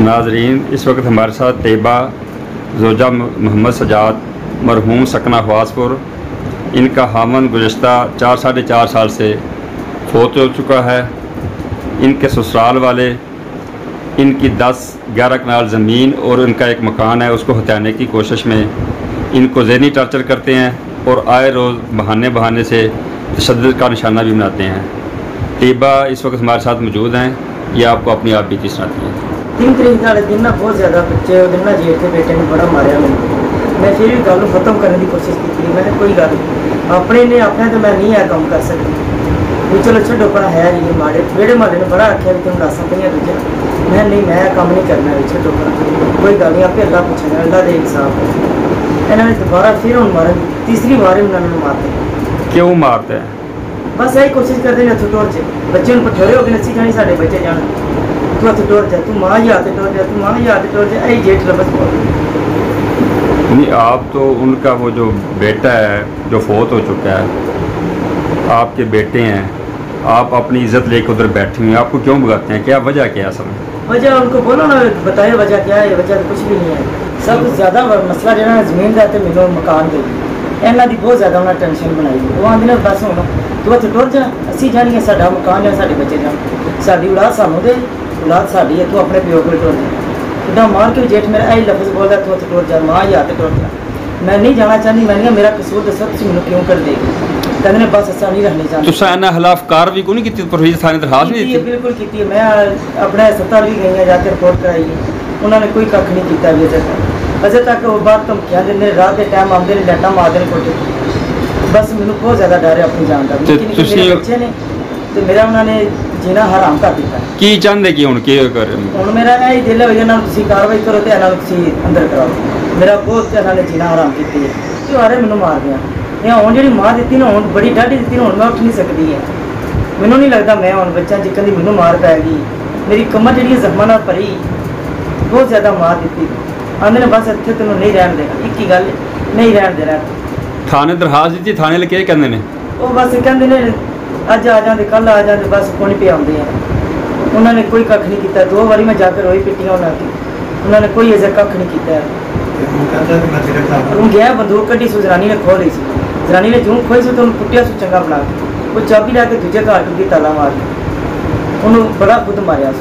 नाजरीन, इस वक्त हमारे साथ तैयबा जोजा मोहम्मद सजाद मरहूम सकना ख्वासपुर, इनका हामन गुज़श्ता 4-4.5 साल से फौत हो चुका है। इनके ससुराल वाले इनकी 10-11 कनाल ज़मीन और इनका एक मकान है, उसको हथियाने की कोशिश में इनको ज़हनी टॉर्चर करते हैं और आए रोज़ बहाने से तशद्दुद का निशाना भी बनाते हैं। तैयबा इस वक्त हमारे साथ मौजूद हैं, ये आपको अपनी आप बीती सुनाती हैं। 3 तरीक वाले दिन ना बहुत ज़्यादा बच्चे दिन ना जेठ के बेटे ने बड़ा मारिया मैं फिर भी गल खत्म करने की कोशिश की। मैंने कोई गल अपने ने अपने तो मैं नहीं है काम कर सकती भी, चलो छो पर है नहीं माड़े मेरे माड़े ने बड़ा आख्या भी तुम दस पे दूजा मैं नहीं, मैं काम नहीं करना भी छो पर कोई गल नहीं, आपे अल्लाह पूछेगा, अल्लाह के इंसाफ है। इन्होंने दोबारा फिर हम मारन तीसरी बार उन्होंने मारते। क्यों मारते हैं? बस यही कोशिश करते हैं हथ टोर च बच्चे पठोरे हो गए नसी जानी साढ़े बच्चे जान तू हथ टोर जा, तू माँ ही हाथ टोर जा, तू माँ ही हाथ टोर जा, यही जेठ लबस बोल। नहीं, आप तो उनका वो जो बेटा है जो फौत हो चुका है, आपके बेटे हैं, आप अपनी इज्जत लेकर उधर बैठे हुए हैं, आपको क्यों भगाते हैं? क्या वजह क्या है? असल में वजह उनको बोलो ना, बताए वजह क्या है। वजह तो कुछ भी नहीं है। सब ज़्यादा मसला जो है जमीन का तो मिलो मकान के इन्हों की बहुत ज़्यादा उन्हें टेंशन बनाई। वो आते ने बस हूँ तू हथ टुर जा, असी जानिए साडा मकान है, साढ़े बच्चे जान, साड़ी औलाद सानू दे, औलाद साड़ी है, तू अपने प्यो को टुर जा। इदा मार के जेठ मेरा यही लफ्ज़ बोलता तू हथ टुर जा, माँ ही हाथ टुर जा। मैं नहीं जाना चाहती, मैंने मेरा कसूर दसो तुम मैंने क्यों कर देगी, कहते ने बस असा नहीं रहने चाहते। तुसा इन्हां खिलाफ कार्रवाई क्यों नहीं की? परवेज़ थाने दरखास्त नहीं दी? बिल्कुल की। मैं अपने अस्पताल भी गई जाकर रिपोर्ट कराई है, उन्होंने कोई कख नहीं किया अजे तक। वो बाहर धमकियाँ देंगे, रात के टाइम आते हैं, लाइटा मारते हैं कोठे। बस मैंने बहुत ज़्यादा डर है अपनी जान का। मेरे बच्चे ने तो मेरा उन्होंने जीना हराम कर दिया। की चाहते कि हुण की कर हुण मेरा यही दिल है इन्होंने तुसीं कार्रवाई करो तो इन्होंने तुसीं अंदर कराओ। मेरा बहुत इन्होंने जीना हराम की है, त्योहारे मैंने मार दिया। या हुण जी मार दी ना, हुण बड़ी डाढ़ी दी, हुण मैं उठ नहीं सकती है। मैनू नहीं लगता मैं हुण बच्चा जिक्कन दी मैनू मार पैगी। मेरी कमर जी जख्मां नाल भरी बहुत ज़्यादा मार दी। आंदे ने बस इत्थे तेनों नहीं रहन देना, एक ही गल नहीं रहन देना। थाने दरखास्त दी, थाने के कहंदे ने? वो बस कहंदे ने अज आ जाते, कल आ जाते, बस कौन पे आते हैं। उन्होंने कोई कख नहीं किया। 2 बारी मैं जाकर रोई पिटियाँ उन्होंने कोई अजे कख नहीं किया। गया बंदूक कड्डी सो जनानी ने खो ली सी, जनानी ने जूं खोई सो तो पुटिया सो चंगा बना के वो चाबी लैके दूजे घर टुकी ताला मार उन्होंने बड़ा खुद मारिया।